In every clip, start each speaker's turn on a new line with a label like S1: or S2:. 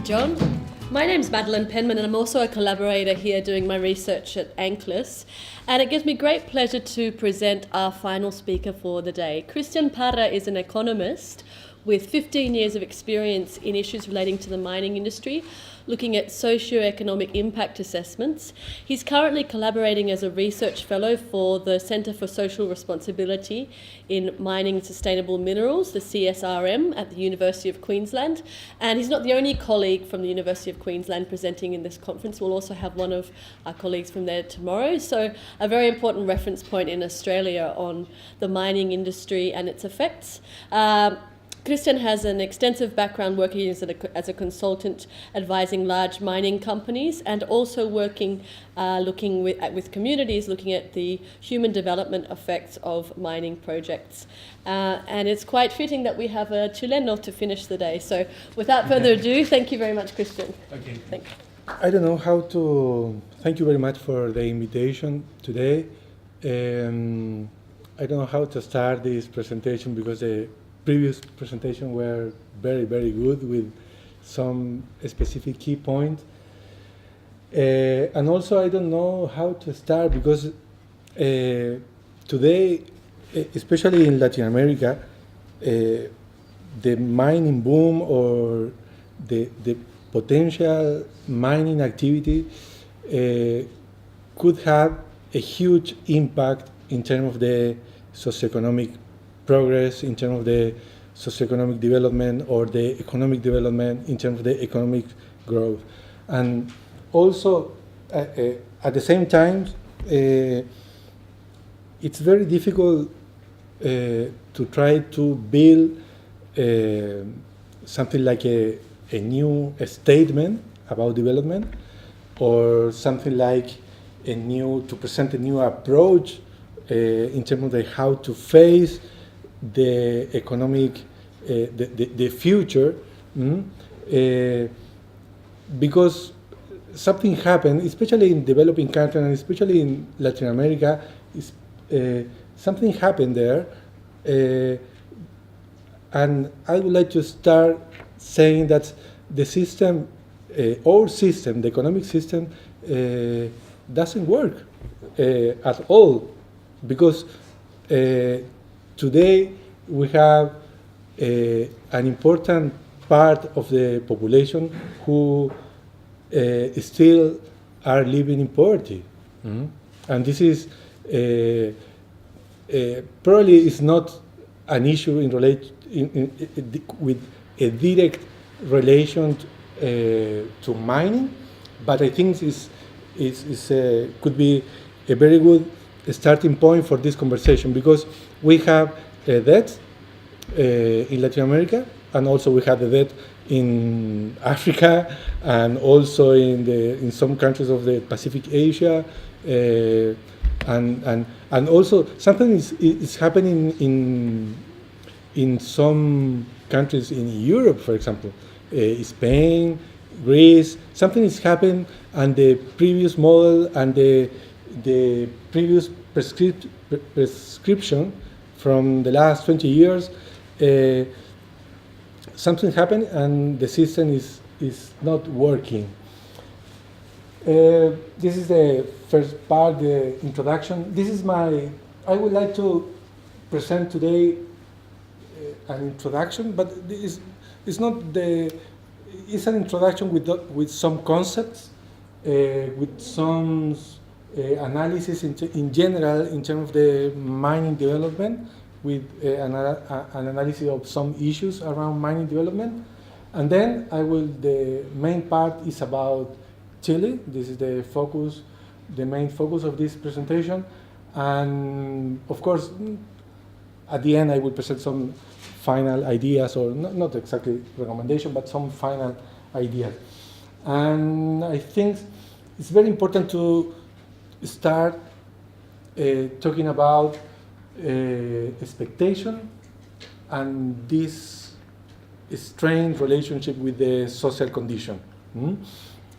S1: John. My name's Madeline Penman and I'm also a collaborator here doing my research at ANCLAS, and it gives me great pleasure to present our final speaker for the day. Cristian Parra is an economist with 15 years of experience in issues relating to the mining industry, looking at socioeconomic impact assessments. He's currently collaborating as a research fellow for the Centre for Social Responsibility in Mining and Sustainable Minerals, the CSRM, at the University of Queensland. And he's not the only colleague from the University of Queensland presenting in this conference. We'll also have one of our colleagues from there tomorrow. So a very important reference point in Australia on the mining industry and its effects. Cristian has an extensive background working as a consultant advising large mining companies and also working looking with communities, looking at the human development effects of mining projects. And it's quite fitting that we have a Chileno to finish the day. So without further ado, thank you very much, Cristian.
S2: Okay.
S1: Thank you.
S2: I don't know how to thank you very much for the invitation today. I don't know how to start this presentation because the previous presentation were very, very good with some specific key points. And also I don't know how to start because today, especially in Latin America, the mining boom or the potential mining activity could have a huge impact in terms of the socioeconomic progress, in terms of the socioeconomic development or the economic development, in terms of the economic growth. And also, at the same time, it's very difficult to try to build something like a new statement about development or something like to present a new approach in terms of how to face the economic, the future, because something happened, especially in developing countries and especially in Latin America, something happened there, and I would like to start saying that the system, our system, the economic system, doesn't work at all, because today we have an important part of the population who still are living in poverty. And this is probably is not an issue with a direct relation to mining, but I think could be a very good starting point for this conversation, because we have a debt in Latin America, and also we have the debt in Africa, and also in some countries of the Pacific Asia, and also something is happening in some countries in Europe, for example, Spain, Greece. Something is happening, and the previous model and the previous prescription from the last 20 years, something happened and the system is not working. This is the first part, the introduction. I would like to present today an introduction, but it's an introduction with some concepts, with some analysis in general in terms of the mining development, with an analysis of some issues around mining development. And then the main part is about Chile. This is the main focus of this presentation. And of course, at the end I will present some final ideas, or not exactly recommendation, but some final ideas. And I think it's very important to start talking about expectation and this strained relationship with the social condition.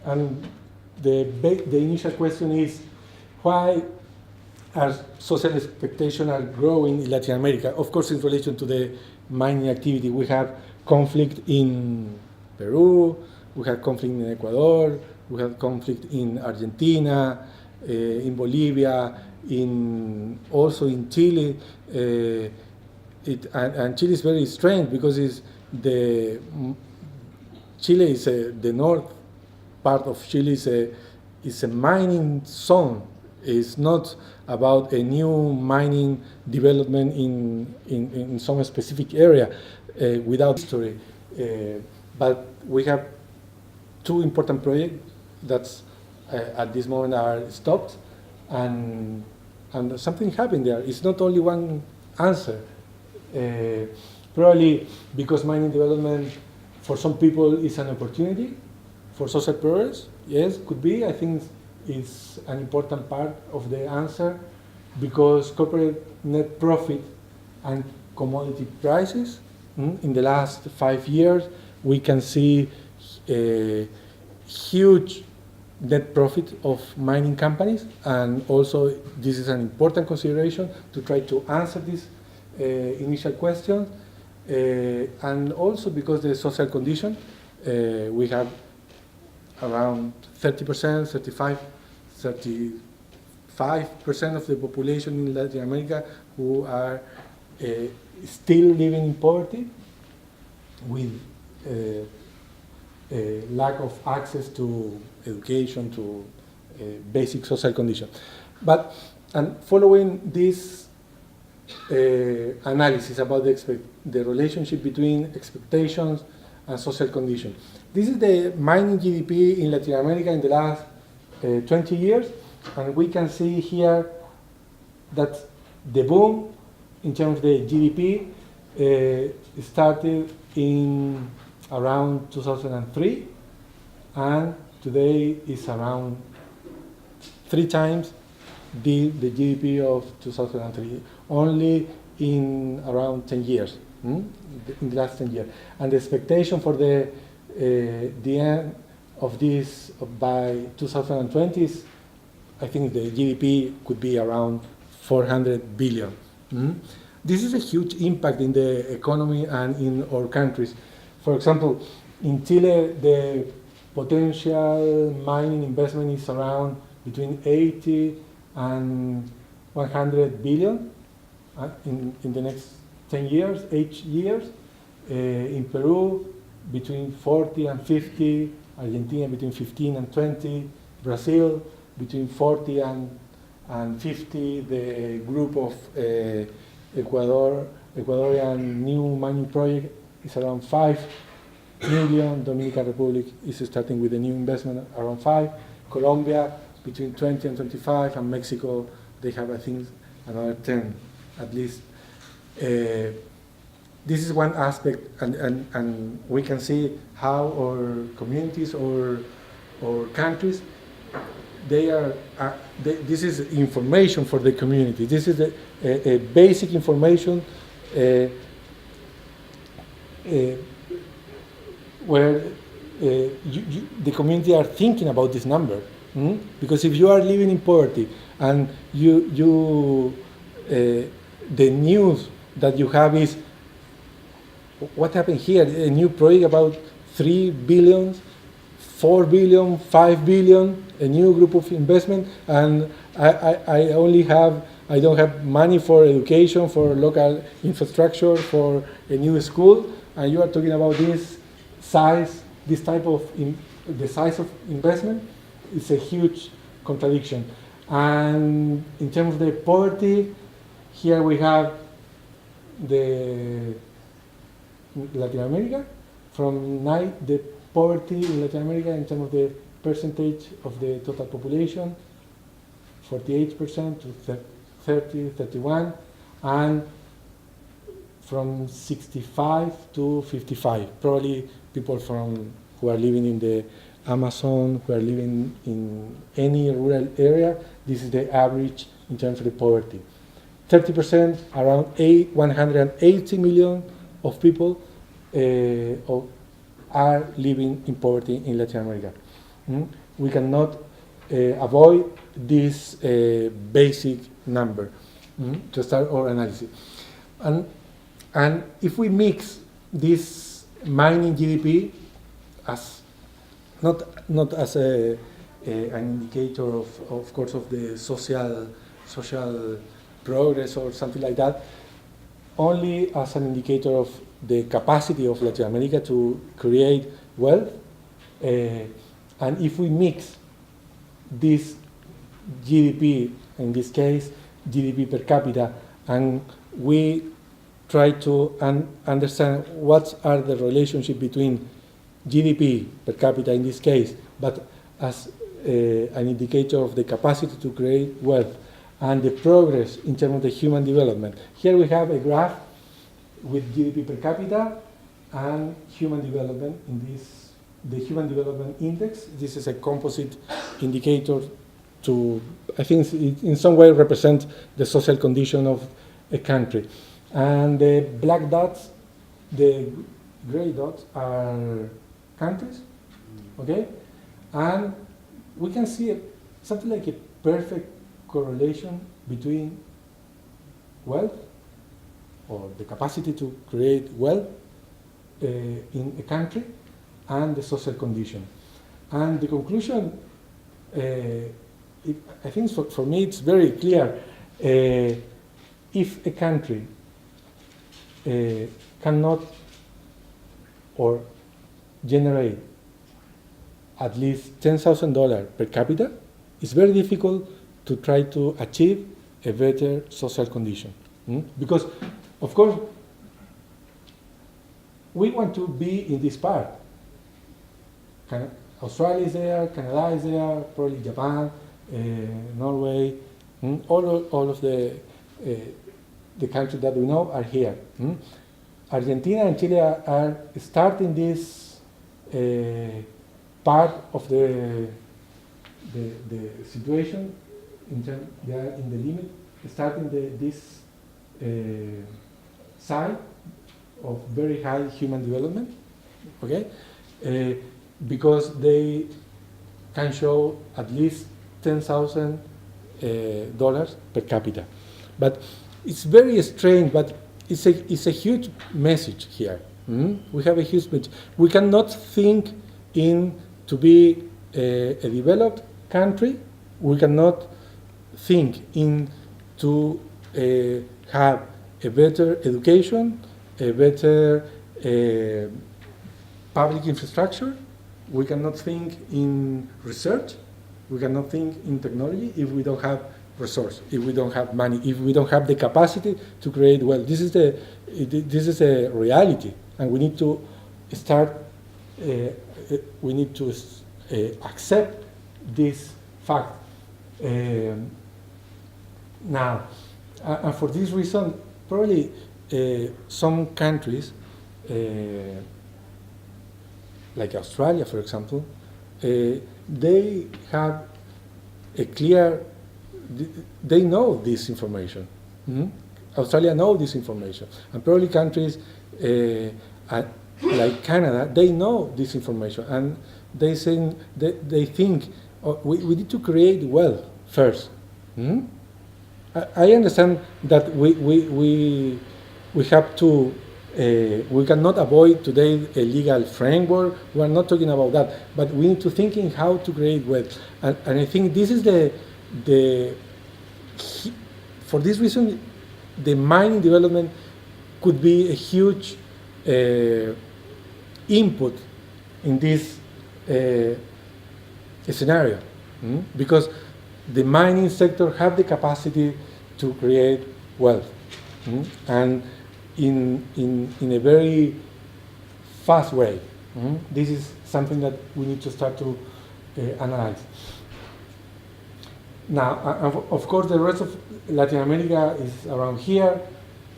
S2: And the initial question is, why are social expectations are growing in Latin America? Of course, in relation to the mining activity, we have conflict in Peru, We had conflict in Ecuador, we had conflict in Argentina, in Bolivia, also in Chile. And Chile is very strange because Chile is the north part of Chile is a mining zone. It's not about a new mining development in some specific area without history. But we have two important projects that at this moment are stopped, and something happened there. It's not only one answer. Probably because mining development for some people is an opportunity for social progress. Yes, could be. I think it's an important part of the answer because corporate net profit and commodity prices in the last 5 years, we can see a huge net profit of mining companies, and also this is an important consideration to try to answer this initial question, and also because the social condition, we have around 30%, 35% of the population in Latin America who are still living in poverty with lack of access to education, to basic social conditions. But, and following this analysis about the relationship between expectations and social conditions. This is the mining GDP in Latin America in the last 20 years, and we can see here that the boom in terms of the GDP started in around 2003, and today is around 3 times the GDP of 2003, only in around 10 years, in the last 10 years. And the expectation for the end of this by 2020 is, I think the GDP could be around 400 billion. This is a huge impact in the economy and in our countries. For example, in Chile, the potential mining investment is around between 80 and 100 billion in the next 10 years, 8 years. In Peru, between 40 and 50, Argentina between 15 and 20, Brazil between 40 and 50, the group of Ecuadorian new mining project is around 5 million, Dominican Republic is starting with a new investment around 5, Colombia between 20 and 25, and Mexico, they have, I think, another 10 at least. This is one aspect, and we can see how our communities or countries, this is information for the community. This is a basic information where the community are thinking about this number. Because if you are living in poverty and the news that you have is, what happened here? A new project about 3 billion, 4 billion, 5 billion, a new group of investment, and I don't have money for education, for local infrastructure, for a new school, and you are talking about this size, this type of, the size of investment. It's a huge contradiction. And in terms of the poverty, here we have the Latin America, the poverty in Latin America in terms of the percentage of the total population, 48% to 30, 31, and from 65 to 55. Probably people who are living in the Amazon, who are living in any rural area, this is the average in terms of the poverty. 30%, around 180 million of people are living in poverty in Latin America. We cannot avoid this basic number to start our analysis. And if we mix this mining GDP as not as an indicator of course, of the social progress or something like that, only as an indicator of the capacity of Latin America to create wealth. And if we mix this GDP, in this case, GDP per capita, and we try to understand what are the relationship between GDP per capita in this case, but as an indicator of the capacity to create wealth and the progress in terms of the human development. Here we have a graph with GDP per capita and human development in this, the Human Development Index. This is a composite indicator to, I think it in some way represent the social condition of a country. And the black dots, the gray dots are countries, okay? And we can see something like a perfect correlation between wealth or the capacity to create wealth in a country and the social condition. And the conclusion, I think for me it's very clear. If a country cannot or generate at least $10,000 per capita, it's very difficult to try to achieve a better social condition. Because, of course, we want to be in this part. Australia is there, Canada is there, probably Japan, Norway, all of the countries that we know are here. Argentina and Chile are starting this part of the situation. They are in the limit, starting this side of very high human development, okay? Because they can show at least $10,000 per capita. But it's very strange, but it's a huge message here. We have a huge message. We cannot think to be a developed country. We cannot think to have a better education, a better public infrastructure. We cannot think in research. We cannot think in technology if we don't have resource, if we don't have money, if we don't have the capacity to create wealth. This is a reality, and we need to start. We need to accept this fact. Now, and for this reason, probably some countries, like Australia, for example, they have a clear. They know this information. Australia know this information, and probably countries like Canada, they know this information, and they think we need to create wealth first. I understand that we have to. We cannot avoid today a legal framework. We are not talking about that, but we need to think in how to create wealth, and I think this is for this reason, the mining development could be a huge input in this scenario, because the mining sector have the capacity to create wealth, and in a very fast way. This is something that we need to start to analyze. Now, of course, the rest of Latin America is around here,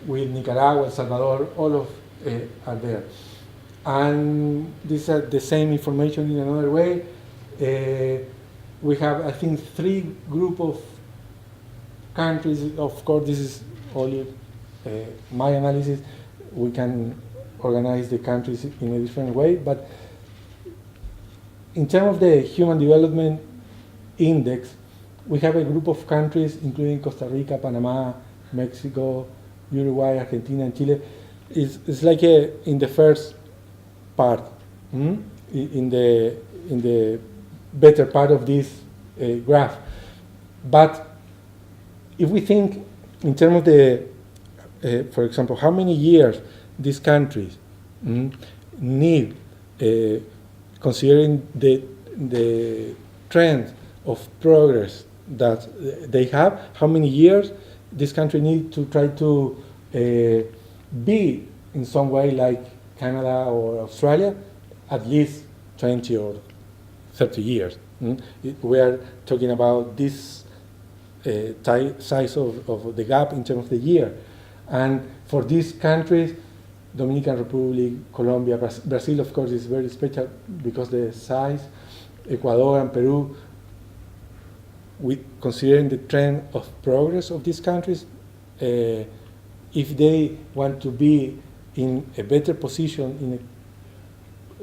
S2: with Nicaragua, El Salvador, all of are there. And these are the same information in another way. We have, I think, 3 group of countries. Of course, this is only my analysis. We can organize the countries in a different way, but in terms of the Human Development Index, we have a group of countries, including Costa Rica, Panama, Mexico, Uruguay, Argentina, and Chile. It's like in the first part. in the better part of this graph. But if we think in terms of the, for example, how many years these countries need, considering the trend of progress that they have, how many years this country need to try to be in some way like Canada or Australia, at least 20 or 30 years. We are talking about this size of the gap in terms of the year. And for these countries, Dominican Republic, Colombia, Brazil, of course, is very special because the size, Ecuador and Peru, considering the trend of progress of these countries, if they want to be in a better position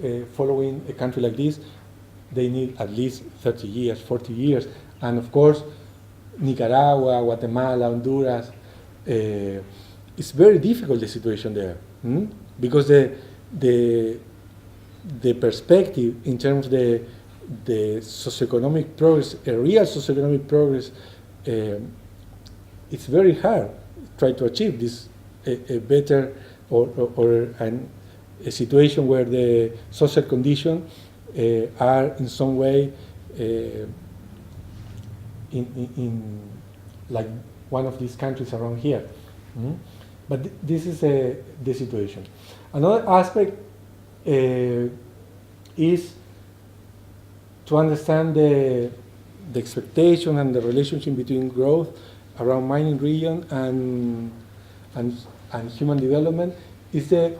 S2: in following a country like this, they need at least 30 years, 40 years. And of course, Nicaragua, Guatemala, Honduras, it's very difficult, the situation there, because the perspective in terms of the socioeconomic progress, a real socioeconomic progress, it's very hard to try to achieve this a better or a situation where the social conditions are in some way in like one of these countries around here. But this is the situation. Another aspect is to understand the expectation and the relationship between growth around mining region and human development is the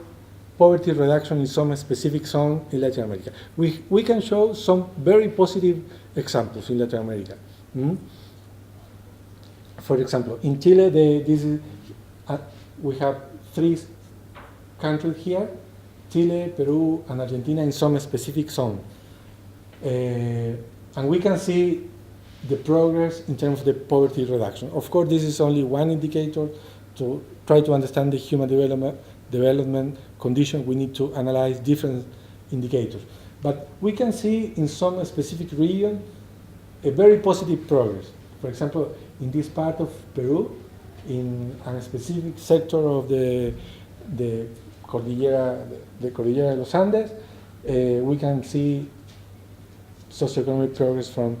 S2: poverty reduction in some specific zone in Latin America. We can show some very positive examples in Latin America. For example, in Chile, we have 3 countries here, Chile, Peru, and Argentina in some specific zone. And we can see the progress in terms of the poverty reduction. Of course, this is only one indicator. To try to understand the human development condition, we need to analyze different indicators. But we can see in some specific region a very positive progress. For example, in this part of Peru, in a specific sector of the Cordillera de los Andes, we can see socioeconomic progress from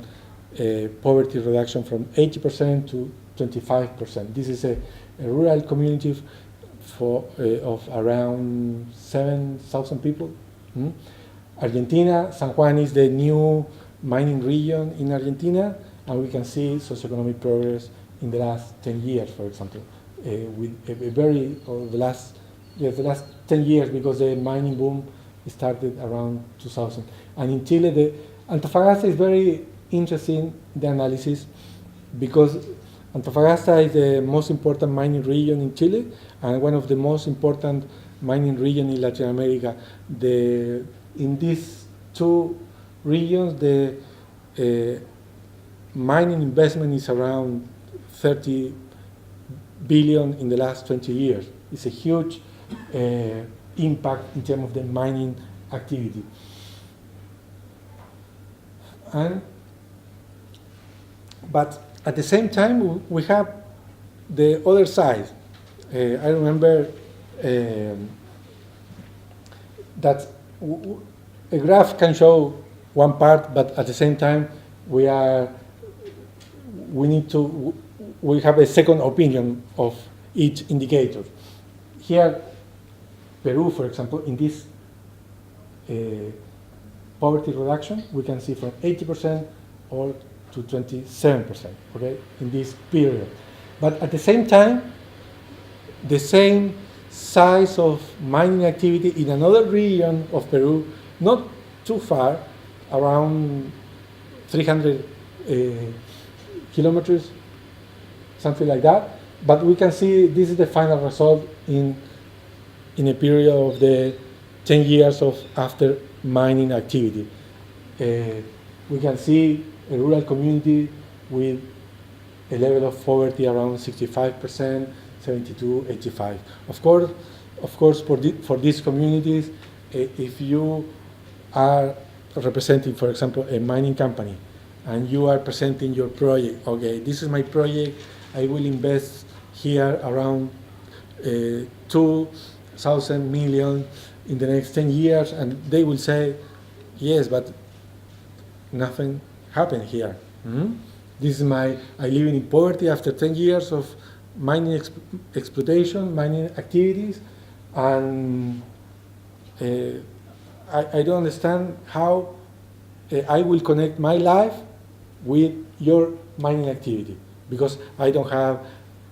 S2: poverty reduction from 80% to 25%. This is a rural community of around 7,000 people. Argentina, San Juan is the new mining region in Argentina, and we can see socioeconomic progress in the last 10 years, for example, with the last 10 years, because the mining boom started around 2000. And in Chile, Antofagasta is very interesting, the analysis, because Antofagasta is the most important mining region in Chile and one of the most important mining regions in Latin America. In these 2 regions, the mining investment is around 30 billion in the last 20 years. It's a huge impact in terms of the mining activity. But at the same time, we have the other side. I remember that a graph can show one part, but at the same time, we have a second opinion of each indicator. Here, Peru, for example, in this poverty reduction, we can see from 80% or to 27%, okay, in this period. But at the same time, the same size of mining activity in another region of Peru, not too far, around 300 kilometers, something like that. But we can see this is the final result in a period of the 10 years of after mining activity. We can see a rural community with a level of poverty around 65%, 72, 85. Of course, for these communities, if you are representing, for example, a mining company, and you are presenting your project. Okay, this is my project. I will invest here around 2,000 million in the next 10 years, and they will say, yes, but nothing happened here. This is I live in poverty after 10 years of mining exploitation, mining activities, and I don't understand how I will connect my life with your mining activity, because I don't have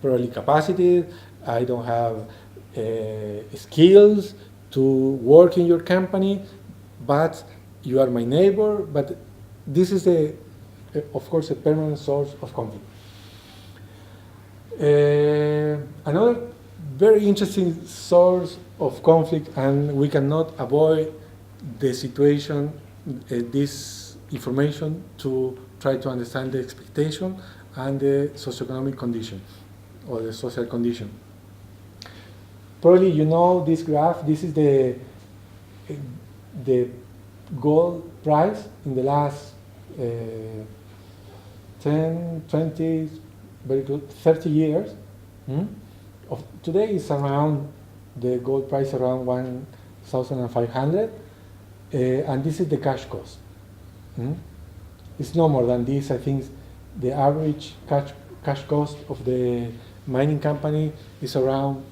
S2: probably capacity, I don't have skills to work in your company, but you are my neighbor. But this is of course, a permanent source of conflict. Another very interesting source of conflict, and we cannot avoid the situation, this information, to try to understand the expectation and the socioeconomic condition, or the social condition. Probably you know this graph. This is the gold price in the last 10, 20, very good, 30 years. Today is around, the gold price around 1,500, and this is the cash cost. It's no more than this. I think the average cash cost of the mining company is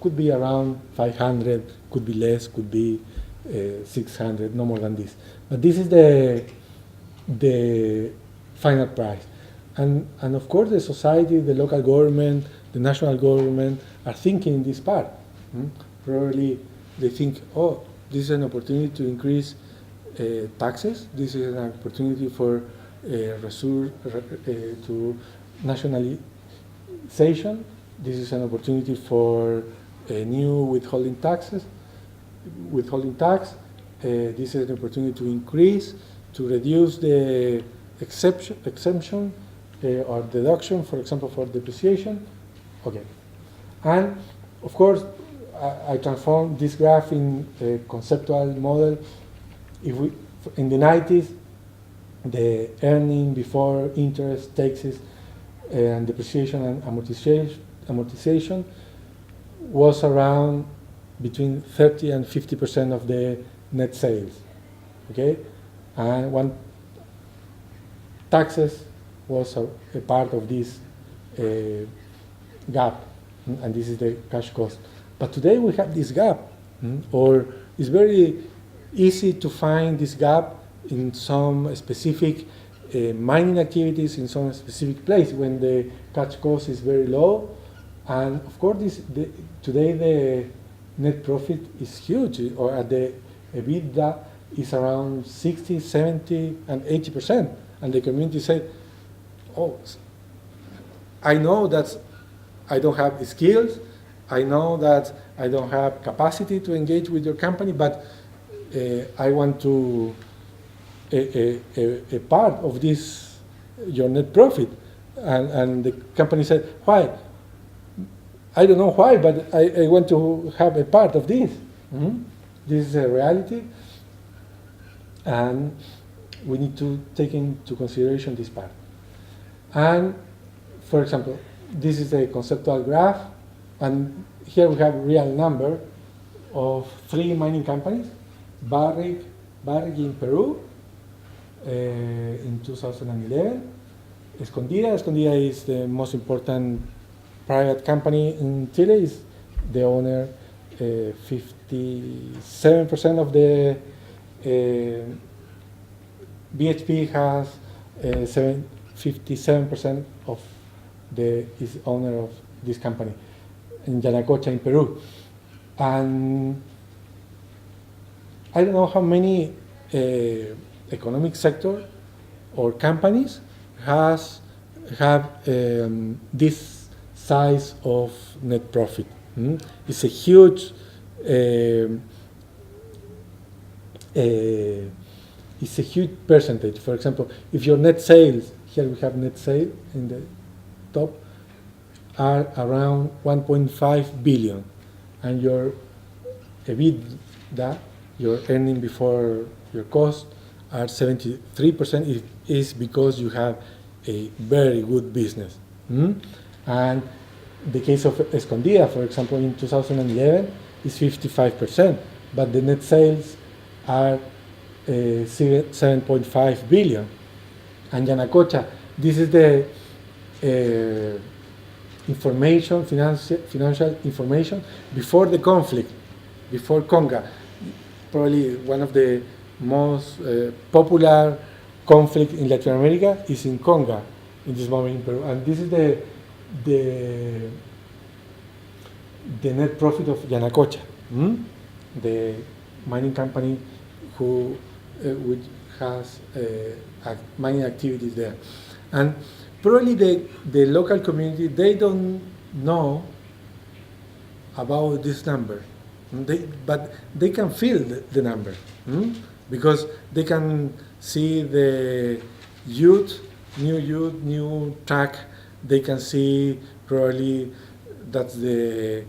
S2: could be around 500, could be less, could be 600, no more than this. But this is the final price. And of course the society, the local government, the national government are thinking this part. Probably they think, oh, this is an opportunity to increase taxes. This is an opportunity for to nationalization. This is an opportunity for new withholding tax. This is an opportunity to increase, to reduce the exemption or deduction, for example, for depreciation. Okay. And of course, I transformed this graph in a conceptual model. If we, in the 90s, the earning before interest, taxes, and depreciation and amortization was around between 30 and 50% of the net sales. Okay, and taxes was a part of this gap, and this is the cash cost. But today we have this gap, or it's very easy to find this gap in some specific mining activities in some specific place when the cash cost is very low. And of course, today the net profit is huge, or at the EBITDA is around 60, 70, and 80%. And the community said, oh, I know that I don't have skills, I know that I don't have capacity to engage with your company, but I want to a part of this, your net profit. And the company said, why? I don't know why, but I want to have a part of this. This is a reality, and we need to take into consideration this part. And for example, this is a conceptual graph, and here we have a real number of 3 mining companies. Barrick in Peru in 2011. Escondida is the most important private company in Chile. Is the owner 57% of the BHP has 57% of is owner of this company in Yanacocha in Peru. And I don't know how many economic sector or companies have this size of net profit. It's a huge percentage. For example, if your net sales, here we have net sale in the top, are around 1.5 billion, and your EBITDA your earning before your cost are 73%, it is because you have a very good business. And the case of Escondida, for example, in 2011 is 55%, but the net sales are 7.5 billion. And Yanacocha, this is the information, financial information before the conflict, before Conga. Probably one of the most popular conflict in Latin America is in Conga in this moment in Peru. And this is the net profit of Yanacocha, the mining company which has mining activities there. And probably the local community, they don't know about this number, but they can feel the number, because they can see the new track. They can see probably that the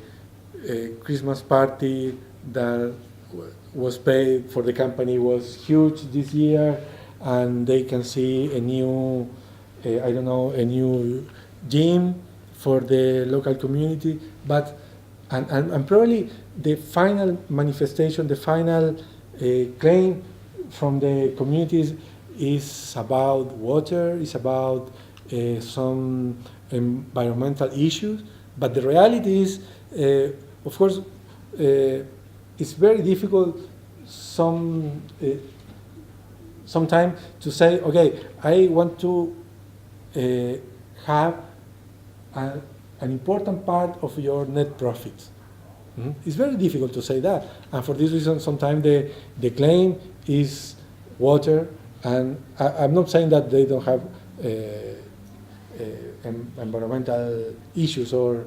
S2: Christmas party that was paid for the company was huge this year, and they can see a new, a new gym for the local community. But and probably the final manifestation, the final claim from the communities is about water, is about some environmental issues. But the reality is, of course, it's very difficult sometimes to say, okay, I want to have an important part of your net profits. It's very difficult to say that, and for this reason, sometimes the claim is water. And I'm not saying that they don't have environmental issues or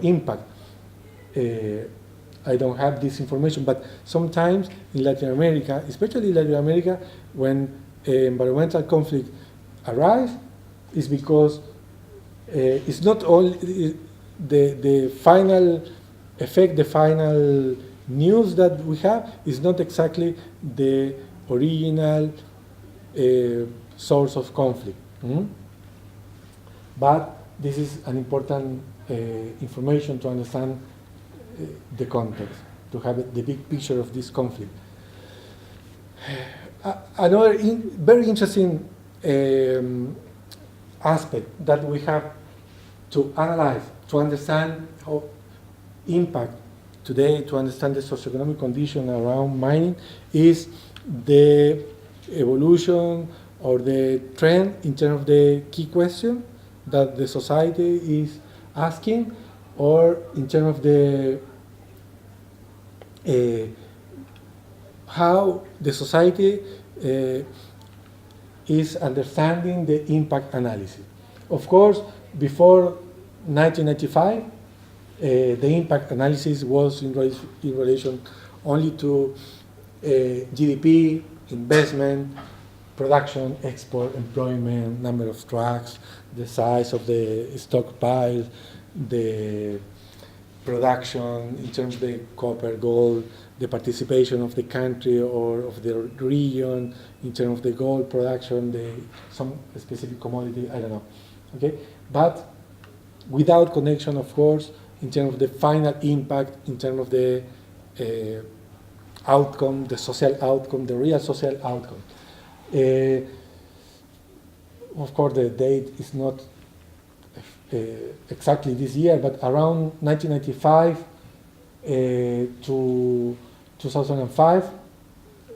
S2: impact. I don't have this information, but sometimes in Latin America, especially in Latin America, when environmental conflict arise, is because it's not only the final effect, the final news that we have is not exactly the original source of conflict. But this is an important information to understand the context, to have the big picture of this conflict. Another very interesting aspect that we have to analyze, to understand how impact today, to understand the socioeconomic condition around mining, is the evolution or the trend in terms of the key question that the society is asking, or in terms of the how the society is understanding the impact analysis. Of course, before 1995, the impact analysis was in relation only to GDP, investment, production, export, employment, number of trucks, the size of the stockpile, the production in terms of the copper, gold, the participation of the country or of the region in terms of the gold production, some specific commodity, I don't know. Okay, but without connection, of course, in terms of the final impact, in terms of the outcome, the social outcome, the real social outcome. Of course, the date is not exactly this year, but around 1995 to 2005,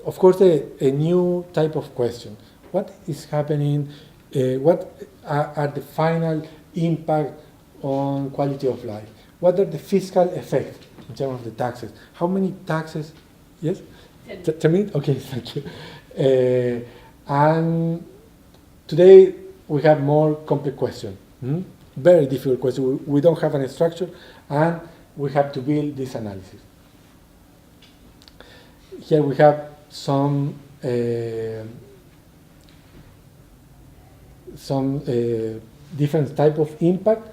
S2: of course, a new type of question. What is happening? What are the final impact on quality of life? What are the fiscal effects in terms of the taxes? How many taxes? Yes? 10 minutes? Okay, thank you. And today we have more complex question. Very difficult question. We don't have any structure, and we have to build this analysis. Here we have some different type of impact.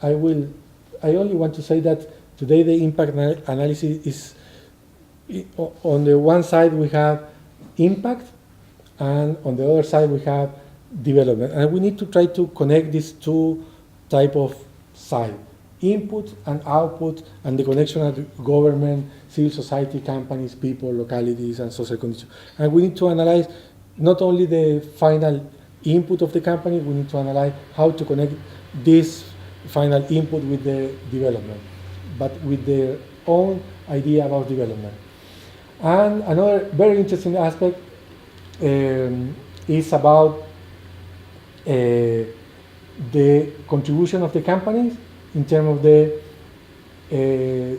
S2: I only want to say that today the impact analysis on the one side we have impact, and on the other side we have development. And we need to try to connect these two type of side, input and output, and the connection of government, civil society, companies, people, localities, and social conditions. And we need to analyze not only the final input of the company, we need to analyze how to connect this final input with the development, but with their own idea about development. And another very interesting aspect is about the contribution of the companies in terms of the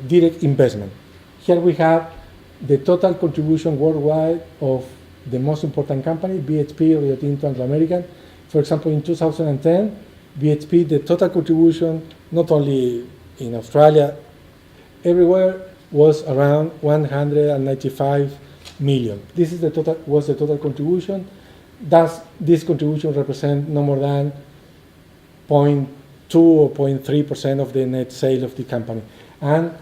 S2: direct investment. Here we have the total contribution worldwide of the most important company, BHP, Rio Tinto, Anglo American. For example, in 2010, BHP, the total contribution, not only in Australia, everywhere, was around 195 million. This is was the total contribution. Thus, this contribution represents no more than 0.2 or 0.3% of the net sale of the company. And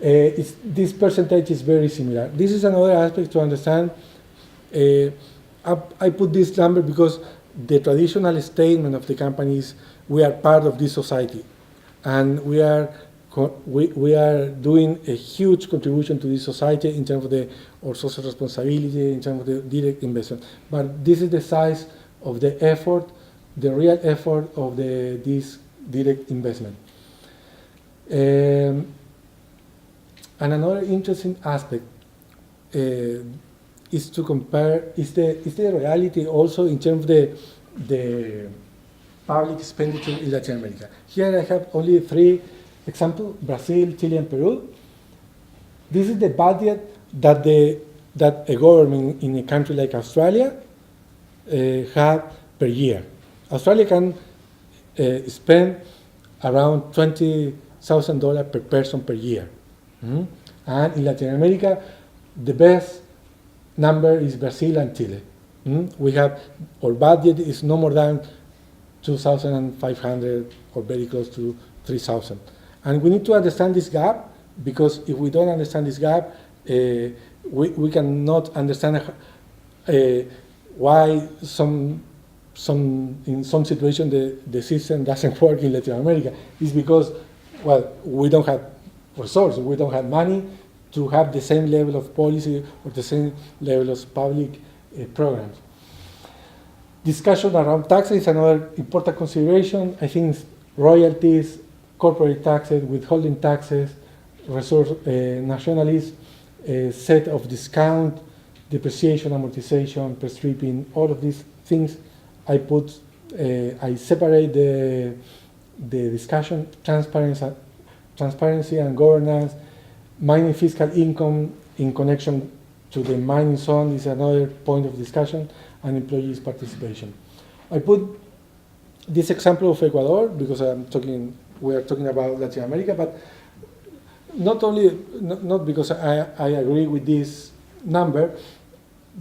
S2: this percentage is very similar. This is another aspect to understand. I put this number because the traditional statement of the company is we are part of this society, and we are doing a huge contribution to this society in terms of our social responsibility, in terms of the direct investment. But this is the size of the effort, the real effort of this direct investment. And another interesting aspect is to compare, is the reality also in terms of the public expenditure in Latin America. Here I have only 3 examples: Brazil, Chile, and Peru. This is the budget that a government in a country like Australia have per year. Australia can spend around $20,000 per person per year. Mm-hmm. And in Latin America, the best number is Brazil and Chile. Mm-hmm. We have, our budget is no more than 2,500 or very close to 3,000. And we need to understand this gap, because if we don't understand this gap, we cannot understand why in some situation the system doesn't work in Latin America. It's because, well, we don't have resources, we don't have money to have the same level of policy or the same level of public programs. Discussion around taxes is another important consideration. I think royalties, corporate taxes, withholding taxes, resource nationalism, set of discount, depreciation, amortization, pre-stripping, all of these things I separate the discussion, transparency and governance, mining fiscal income in connection to the mining zone is another point of discussion, and employees' participation. I put this example of Ecuador because we are talking about Latin America, but not because I agree with this number,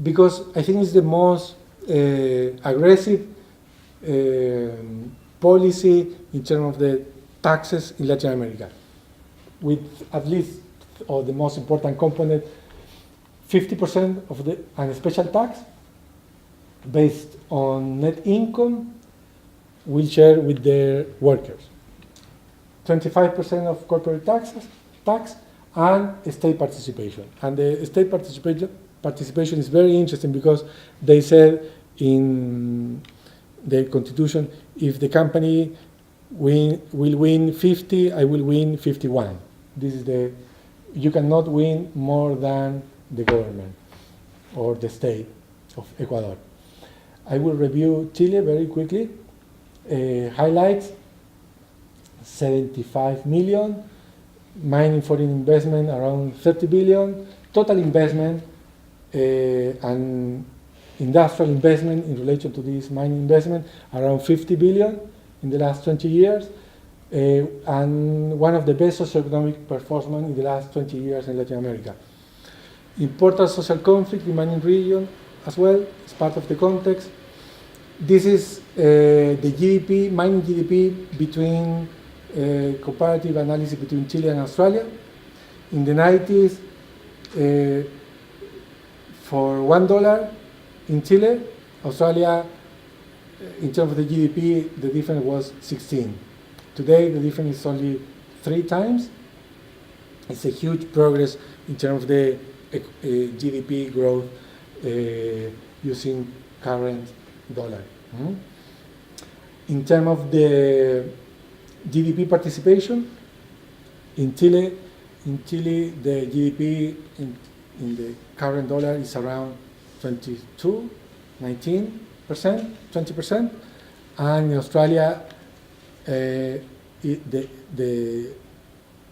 S2: because I think it's the most aggressive policy in terms of the taxes in Latin America, with at least, or the most important component, 50% of an special tax based on net income will share with their workers. 25% of corporate tax, and state participation. And the state participation is very interesting because they said in the constitution, if the company will win 50, I will win 51. This is you cannot win more than the government or the state of Ecuador. I will review Chile very quickly. Highlights: 75 million, mining foreign investment around 30 billion, total investment and industrial investment in relation to this mining investment around 50 billion in the last 20 years, and one of the best socioeconomic performance in the last 20 years in Latin America. Important social conflict in mining region as well is part of the context. This is the GDP, mining GDP between comparative analysis between Chile and Australia. In the 90s, for $1 in Chile, Australia, in terms of the GDP, the difference was 16. Today, the difference is only 3 times. It's a huge progress in terms of the GDP growth using current dollar. In terms of the GDP participation, in Chile, the GDP in the current dollar is around 22, 19%, 20%, and in Australia, the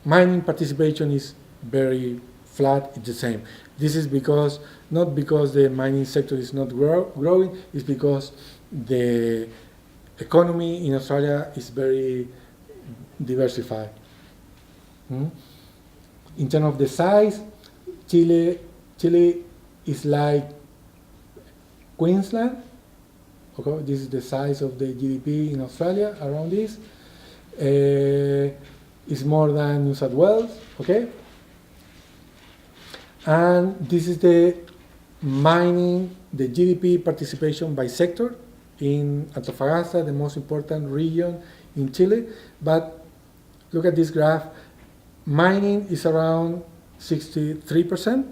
S2: mining participation is very flat, it's the same. This is because, not because the mining sector is not growing, it's because the economy in Australia is very diversified. In terms of the size, Chile is like Queensland. Okay, this is the size of the GDP in Australia, around this. It's more than New South Wales, okay? And this is the mining, the GDP participation by sector in Antofagasta, the most important region in Chile. But look at this graph. Mining is around 63%.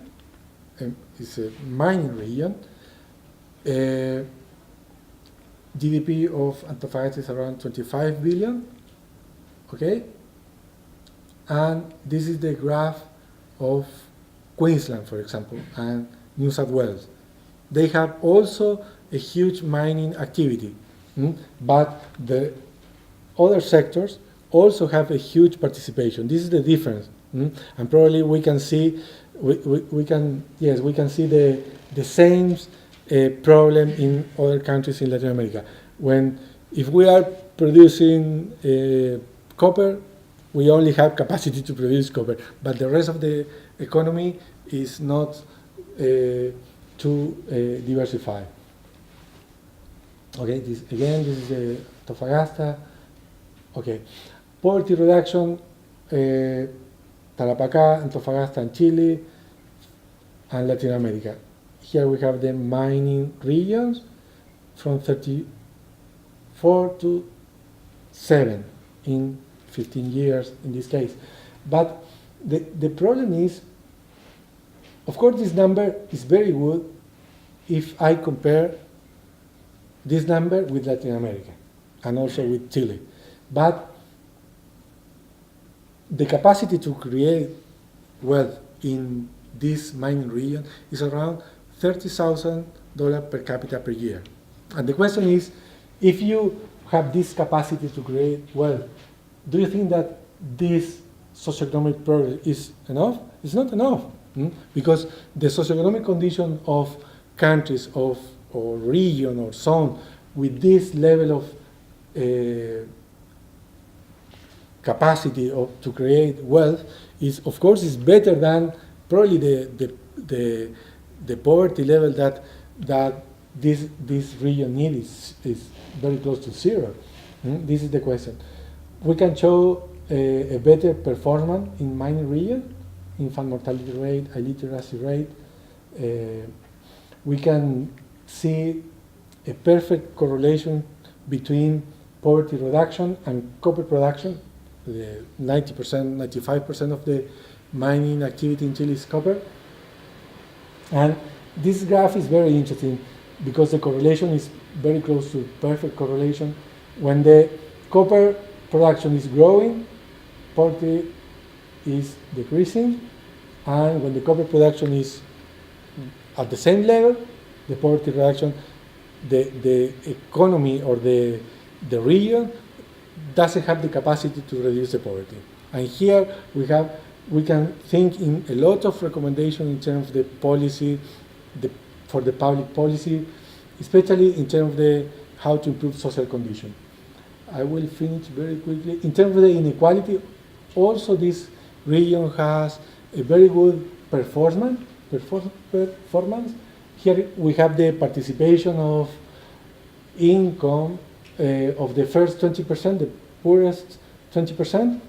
S2: It's a mining region. GDP of Antofagasta is around 25 billion. Okay? And this is the graph of Queensland, for example, and New South Wales. They have also a huge mining activity, but the other sectors also have a huge participation. This is the difference, and probably we can see we can see the same problem in other countries in Latin America. If we are producing copper, we only have capacity to produce copper, but the rest of the economy is not too diversified. Okay, this is Antofagasta. Okay, poverty reduction, Tarapacá, Antofagasta, and Chile, and Latin America. Here we have the mining regions from 34 to 7 in 15 years in this case. But the problem is, of course, this number is very good if I compare this number with Latin America and also with Chile. But the capacity to create wealth in this mining region is around $30,000 per capita per year. And the question is, if you have this capacity to create wealth, do you think that this socioeconomic progress is enough? It's not enough, because the socioeconomic condition of countries or region or zone with this level of capacity to create wealth is, of course, is better than probably the poverty level that this region needs is very close to zero. This is the question. We can show a better performance in mining region, infant mortality rate, illiteracy rate. We can see a perfect correlation between poverty reduction and copper production. The 90%, 95% of the mining activity in Chile is copper. And this graph is very interesting because the correlation is very close to perfect correlation. When the copper production is growing, poverty is decreasing, and when the copper production is at the same level, the poverty reduction, the economy or the region doesn't have the capacity to reduce the poverty. And here we can think in a lot of recommendations in terms of the policy, for the public policy, especially in terms of how to improve social conditions. I will finish very quickly. In terms of the inequality, also this region has a very good performance. Here we have the participation of income of the first 20%, the poorest 20%.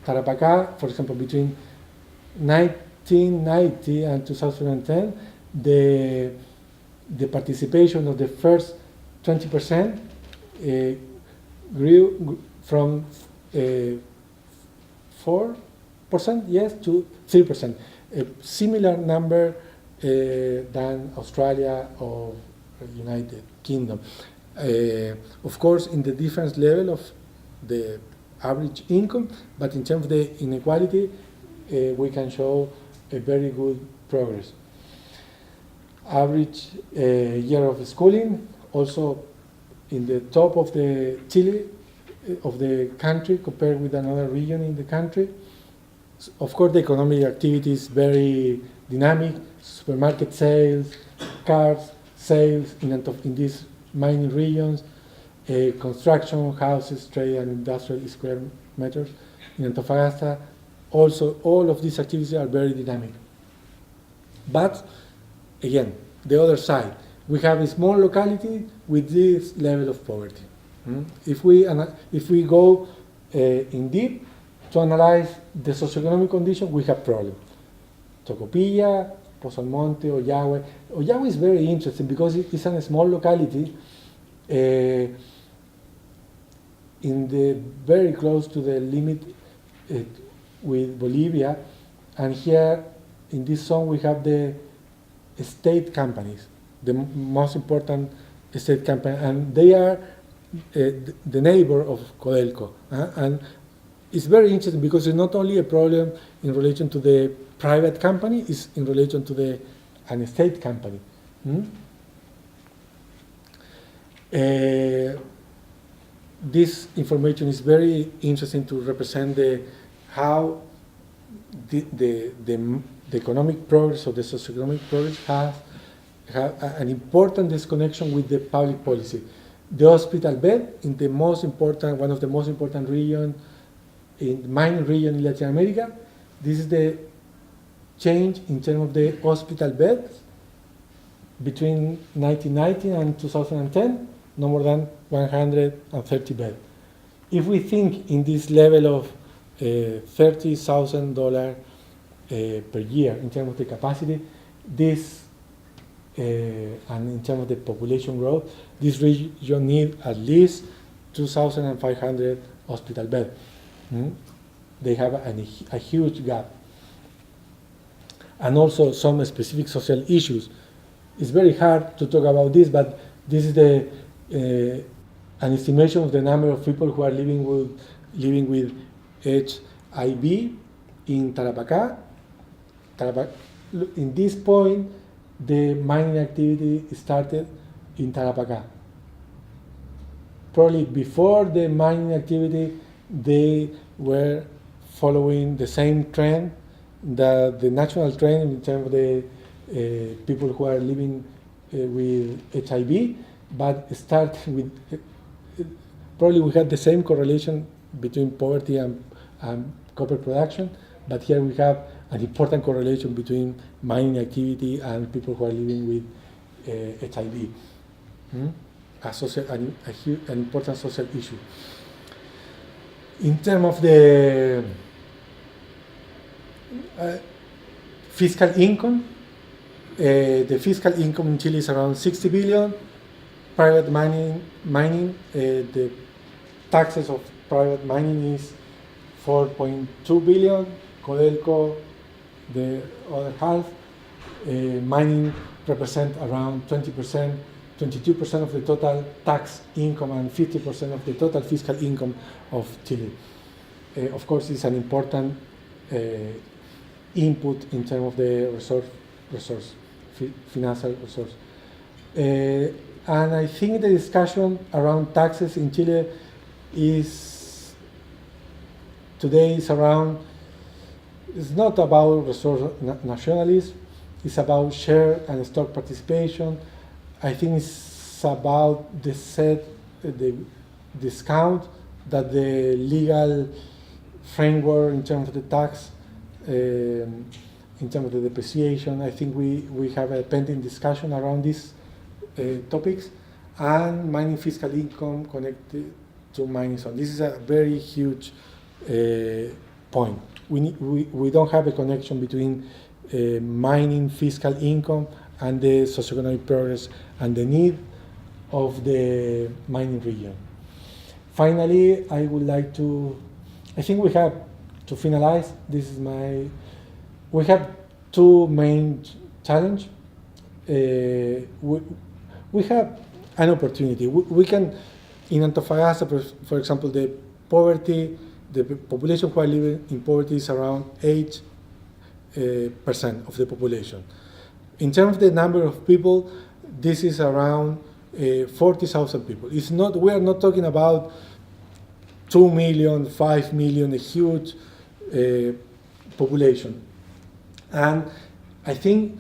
S2: Tarapacá, for example, between 1990 and 2010, the participation of the first 20% grew from 4%, yes, to 3%, a similar number than Australia or United Kingdom. Of course, in the different level of the average income, but in terms of the inequality, we can show a very good progress. Average year of schooling, also in the top of the Chile, of the country, compared with another region in the country. Of course, the economic activity is very dynamic. Supermarket sales, cars sales in these mining regions, construction, houses, trade, and industrial square meters in Antofagasta. Also, all of these activities are very dynamic. But again, the other side, we have a small locality with this level of poverty. If we go in deep to analyze the socioeconomic condition, we have problems. Tocopilla, Pozo Almonte, Ollagüe. Ollagüe is very interesting because it's a small locality in the very close to the limit with Bolivia, and here in this zone we have the state companies, the most important state company, and they are the neighbor of Codelco. And it's very interesting because it's not only a problem in relation to the private company, it's in relation to an state company. This information is very interesting to represent how the economic progress or the socioeconomic progress have an important disconnection with the public policy. The hospital bed in one of the most important regions, in the mining region in Latin America, this is the change in terms of the hospital beds between 1990 and 2010, no more than 130 beds. If we think in this level of $30,000 per year in terms of the capacity, this and in terms of the population growth, this region needs at least 2,500 hospital beds. They have a huge gap. And also some specific social issues. It's very hard to talk about this, but this is an estimation of the number of people who are living with HIV in Tarapacá. In this point, the mining activity started in Tarapacá. Probably before the mining activity, they were following the same trend, the national trend in terms of the people who are living with HIV, but start with, probably we had the same correlation between poverty and copper production, but here we have an important correlation between mining activity and people who are living with HIV. An important social issue. In terms of the fiscal income, the fiscal income in Chile is around 60 billion. Private mining, the taxes of private mining is 4.2 billion. Codelco, the other half. Mining represents around 20%, 22% of the total tax income and 50% of the total fiscal income of Chile. Of course, it's an important input in terms of the financial resource. And I think the discussion around taxes in Chile today is it's not about resource nationalism, it's about share and stock participation. I think it's about the discount that the legal framework in terms of the tax, in terms of the depreciation. I think we have a pending discussion around these topics, and mining fiscal income connected to mining zone. This is a very huge point. We don't have a connection between mining fiscal income and the socioeconomic progress and the need of the mining region. Finally, I would like to, I think we have to finalize, we have two main challenges. We have an opportunity. We can, in Antofagasta, for example, the poverty, the population who are living in poverty is around 8% of the population. In terms of the number of people, this is around 40,000 people. It's not, we are not talking about 2 million, 5 million, a huge population. And I think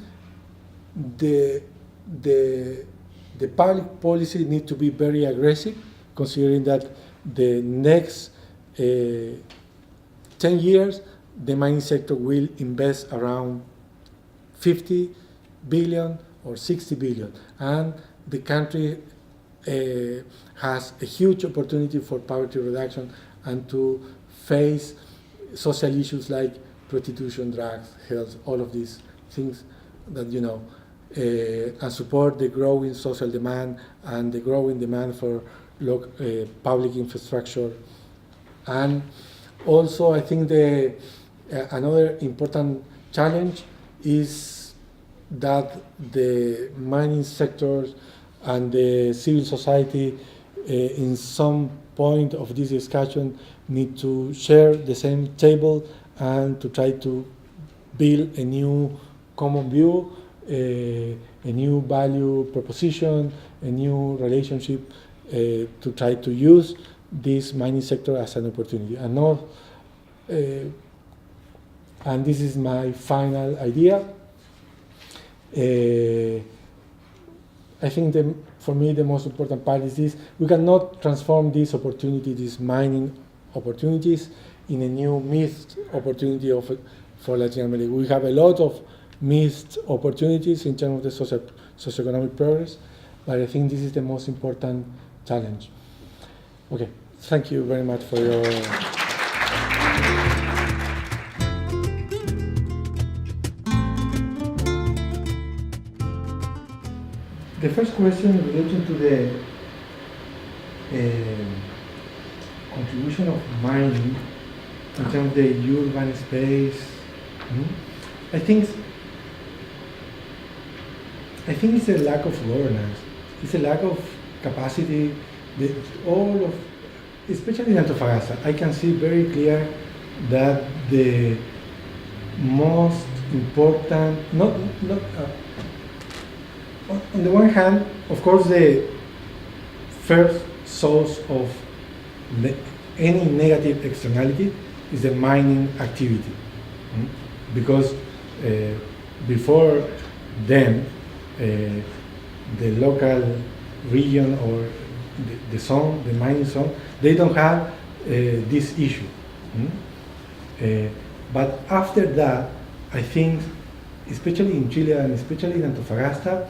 S2: the public policy needs to be very aggressive, considering that the next 10 years, the mining sector will invest around 50 billion or 60 billion. And the country has a huge opportunity for poverty reduction and to face social issues like prostitution, drugs, health, all of these things that you know, and support the growing social demand and the growing demand for public infrastructure. And also, I think another important challenge is that the mining sectors and the civil society in some point of this discussion need to share the same table and to try to build a new common view, a new value proposition, a new relationship to try to use this mining sector as an opportunity. And not, and this is my final idea. I think for me the most important part is this: we cannot transform this opportunity, these mining opportunities, in a new missed opportunity for Latin America. We have a lot of missed opportunities in terms of the socioeconomic progress, but I think this is the most important challenge. Okay, thank you very much for your... The first question related to the contribution of mining in terms of the urban space. I think it's a lack of governance. It's a lack of capacity. Especially in Antofagasta, I can see very clear that the most important, on the one hand, of course, the first source of any negative externality is the mining activity, because before then, the local region or the zone, the mining zone, they don't have this issue. But after that, I think, especially in Chile and especially in Antofagasta,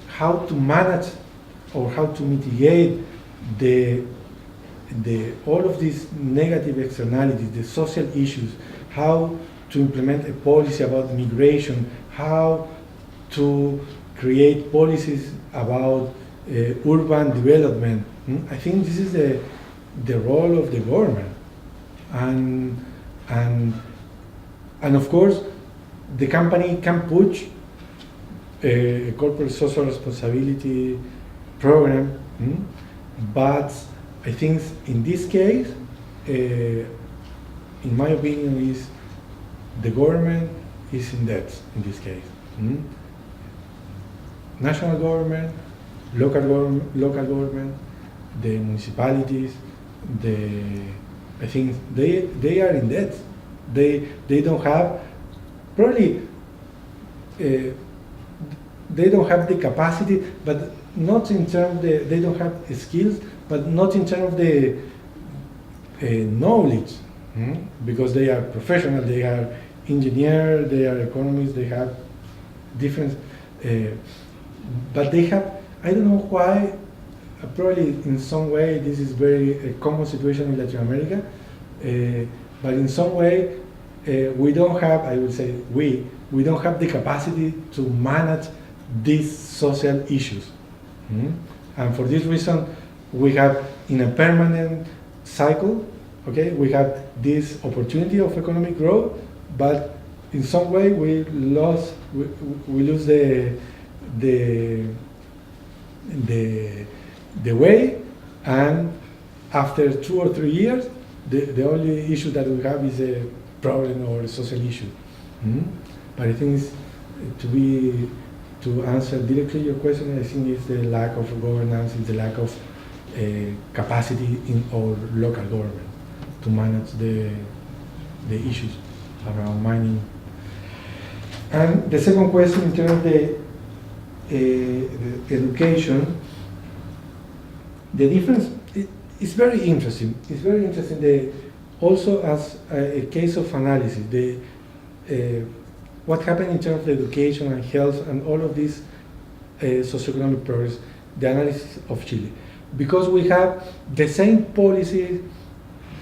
S2: how to manage or how to mitigate all of these negative externalities, the social issues, how to implement a policy about migration, how to create policies about urban development. I think this is the role of the government, and of course the company can push a corporate social responsibility program, but I think in this case, in my opinion, is the government is in debt in this case. National government, local government, the municipalities, I think they are in debt. They don't have, probably they don't have the capacity, but not in terms of they don't have skills, but not in terms of the knowledge, because they are professional, they are engineers, they are economists, they have different, but they have, I don't know why, probably in some way this is very a common situation in Latin America, but in some way we don't have, I would say we don't have the capacity to manage these social issues. Mm? And for this reason, we have in a permanent cycle, okay, we have this opportunity of economic growth, but in some way we lose the way, and after 2 or 3 years, the only issue that we have is a problem or a social issue. Mm? But I think to answer directly your question, I think it's the lack of governance, it's the lack of capacity in our local government to manage the issues around mining. And the second question in terms of the education, the difference is very interesting. It's very interesting. Also as a case of analysis, what happened in terms of education and health and all of this socioeconomic progress, the analysis of Chile. Because we have the same policy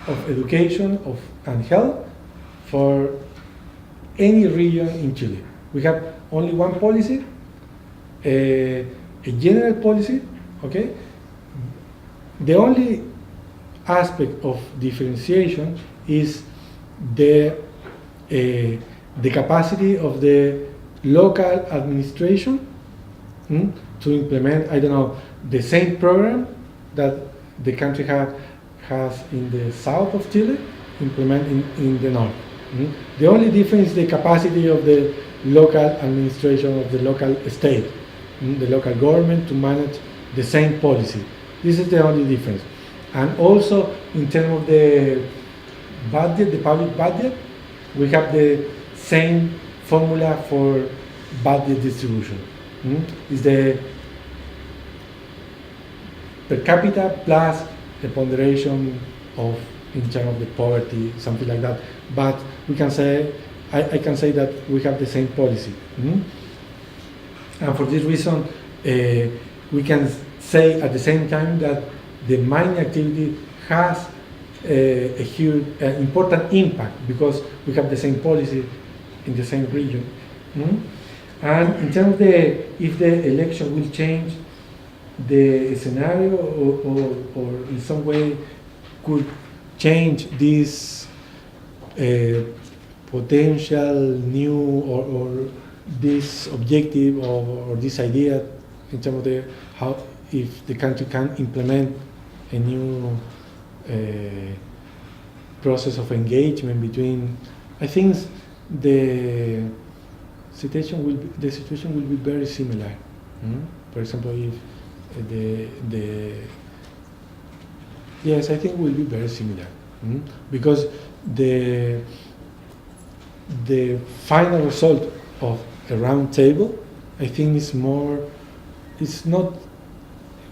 S2: of education and health for any region in Chile. We have only one policy, a general policy, okay? The only aspect of differentiation is the capacity of the local administration to implement, I don't know, the same program that the country has in the south of Chile, implement in the north. The only difference is the capacity of the local administration of the local state, the local government to manage the same policy. This is the only difference. And also in terms of the budget, the public budget, we have the same formula for budget distribution. It's the per capita plus the ponderation of in terms of the poverty, something like that. But we can say, I can say that we have the same policy. And for this reason, we can say at the same time that the mining activity has a huge, important impact because we have the same policy in the same region. And in terms of if the election will change the scenario or in some way could change this potential new or this objective or this idea in terms of how if the country can implement a new process of engagement between, I think the situation will be very similar. For example, if yes, I think will be very similar because the final result of a round table, I think is more. It's not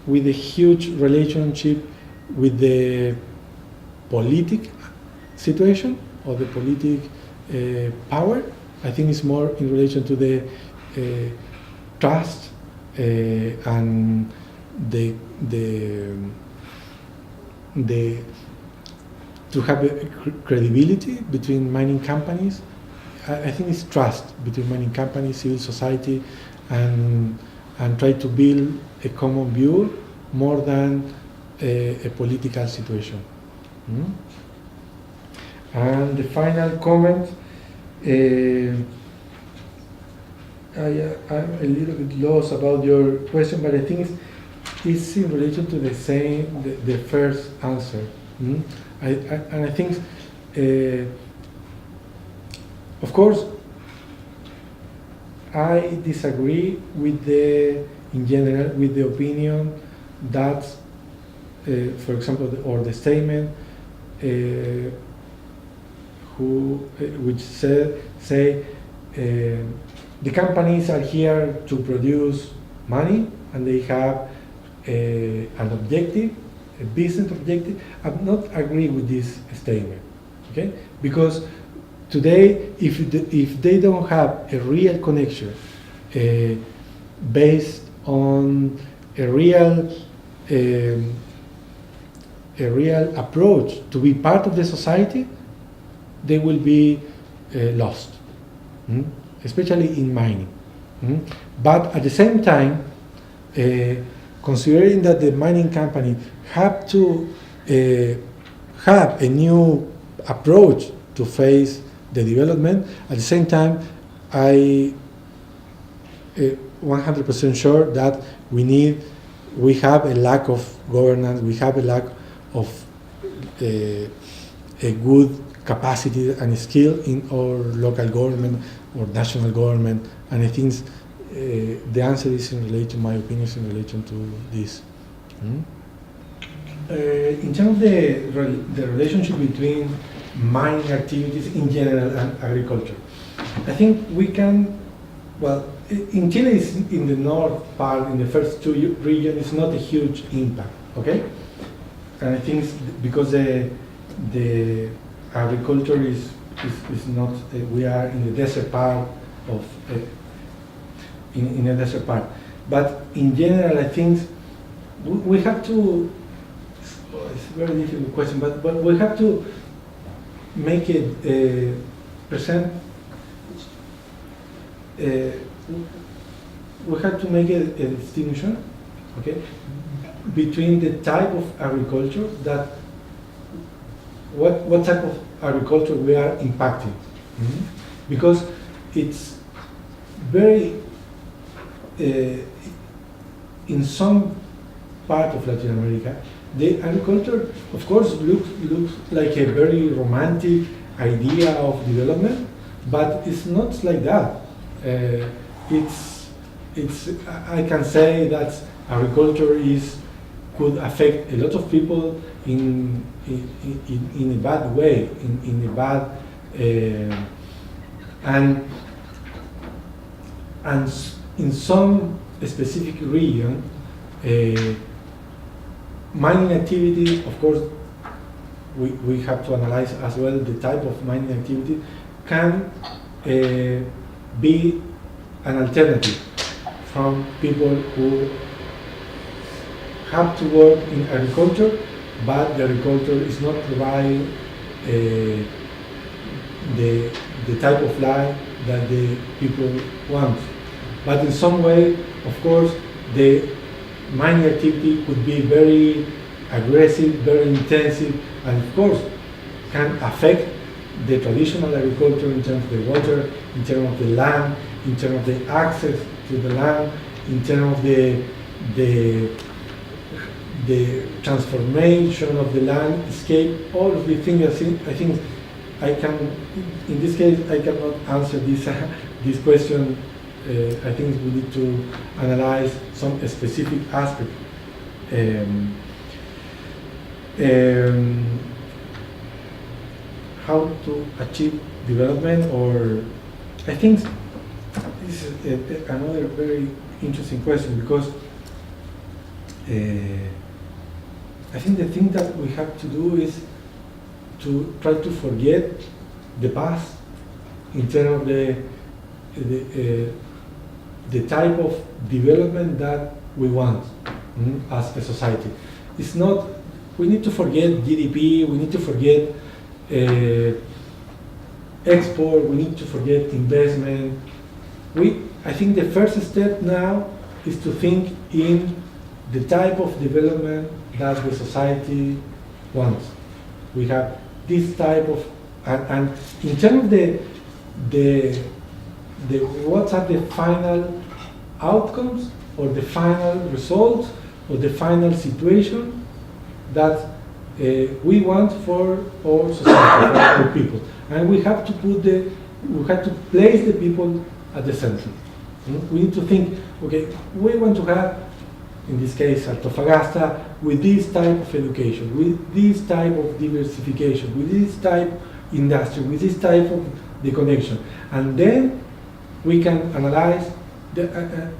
S2: with a huge relationship with the politic situation or the politic power. I think it's more in relation to the trust and the to have a credibility between mining companies. I think it's trust between mining companies, civil society, and try to build a common view more than a political situation. And the final comment, I'm a little bit lost about your question, but I think it's in relation to the same, the first answer. And I think, of course, I disagree with in general, with the opinion that, for example, or the statement which say the companies are here to produce money and they have an objective, a business objective. I'm not agree with this statement, okay? Because today, if they don't have a real connection based on a real approach to be part of the society, they will be lost, especially in mining. But at the same time, considering that the mining company have to have a new approach to face the development, at the same time, I 100% sure that we have a lack of governance, we have a lack of a good capacity and skill in our local government or national government, and I think the answer is in relation, my opinion is in relation to this. In terms of the relationship between mining activities in general and agriculture, I think we can, well, in Chile, is in the north part, in the first two regions, it's not a huge impact, okay? And I think because the agriculture is not, we are in the desert part of, in the desert part. But in general, I think we have to, it's a very difficult question, but we have to make it present, we have to make a distinction, okay, between the type of agriculture that, what type of agriculture we are impacting. Because it's very, in some part of Latin America, the agriculture, of course, looks like a very romantic idea of development, but it's not like that. I can say that agriculture could affect a lot of people in a bad way, in a bad, and in some specific region, mining activity, of course, we have to analyze as well the type of mining activity can be an alternative from people who have to work in agriculture, but the agriculture is not providing the type of life that the people want. But in some way, of course, the mining activity could be very aggressive, very intensive, and of course can affect the traditional agriculture in terms of the water, in terms of the land, in terms of the access to the land, in terms of the transformation of the landscape, all of the things. I think I can, in this case, I cannot answer this question. I think we need to analyze some specific aspect. How to achieve development, or I think this is another very interesting question, because I think the thing that we have to do is to try to forget the past in terms of the type of development that we want as a society. It's not, we need to forget GDP, we need to forget export, we need to forget investment. I think the first step now is to think in the type of development that the society wants. We have this type of, and in terms of the what are the final outcomes or the final results or the final situation that we want for our society, for our people, and we have to place the people at the center. We need to think, okay, we want to have, in this case, Antofagasta, with this type of education, with this type of diversification, with this type of industry, with this type of the connection, and then we can analyze. I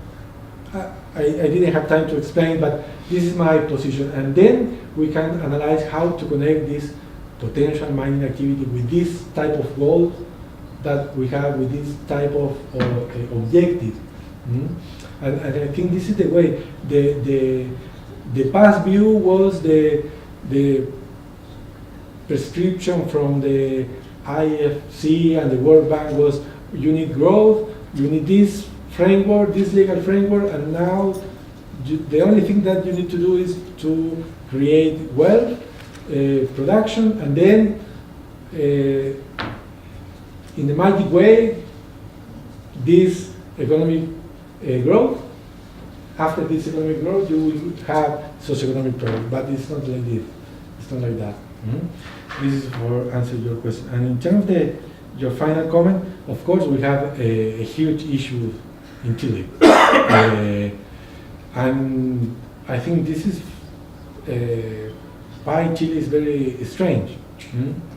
S2: didn't have time to explain, but this is my position, and then we can analyze how to connect this potential mining activity with this type of goals that we have, with this type of objective. And I think this is the way. The past view was the prescription from the IFC and the World Bank was, you need growth, you need this framework, this legal framework, and now the only thing that you need to do is to create wealth, production, and then in a magic way, this economic growth. After this economic growth, you will have socioeconomic progress, but it's not like this. It's not like that. This is for answer your question. And in terms of your final comment, of course, we have a huge issue in Chile, and I think this is why Chile is very strange,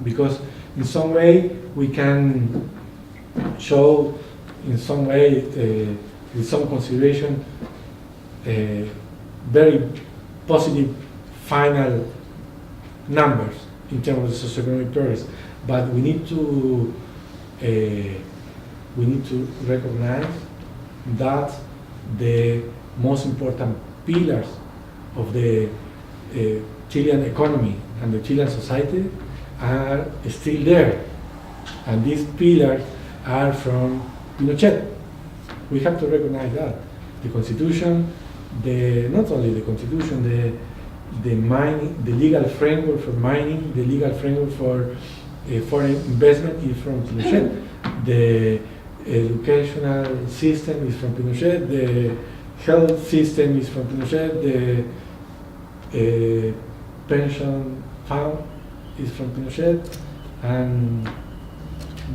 S2: because in some way we can show, in some way, with some consideration, very positive final numbers in terms of socioeconomic progress, but we need to recognize that the most important pillars of the Chilean economy and the Chilean society are still there, and these pillars are from Pinochet. We have to recognize that the constitution, not only the constitution, the mining, the legal framework for mining, the legal framework for foreign investment is from Pinochet. The educational system is from Pinochet. The health system is from Pinochet. The pension fund is from Pinochet, and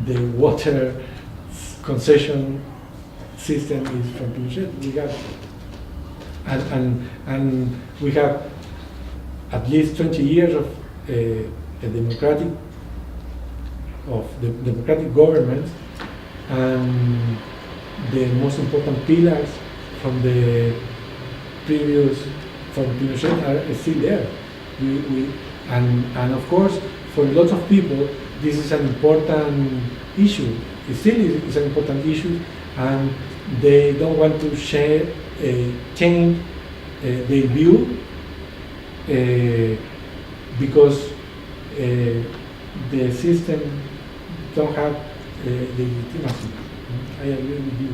S2: the water concession system is from Pinochet. We have, and we have at least 20 years of a democratic government, and the most important pillars from the previous, from Pinochet, are still there. And of course, for lots of people, this is an important issue. It still is an important issue, and they don't want to change their view because the system don't have the legitimacy. I agree with you.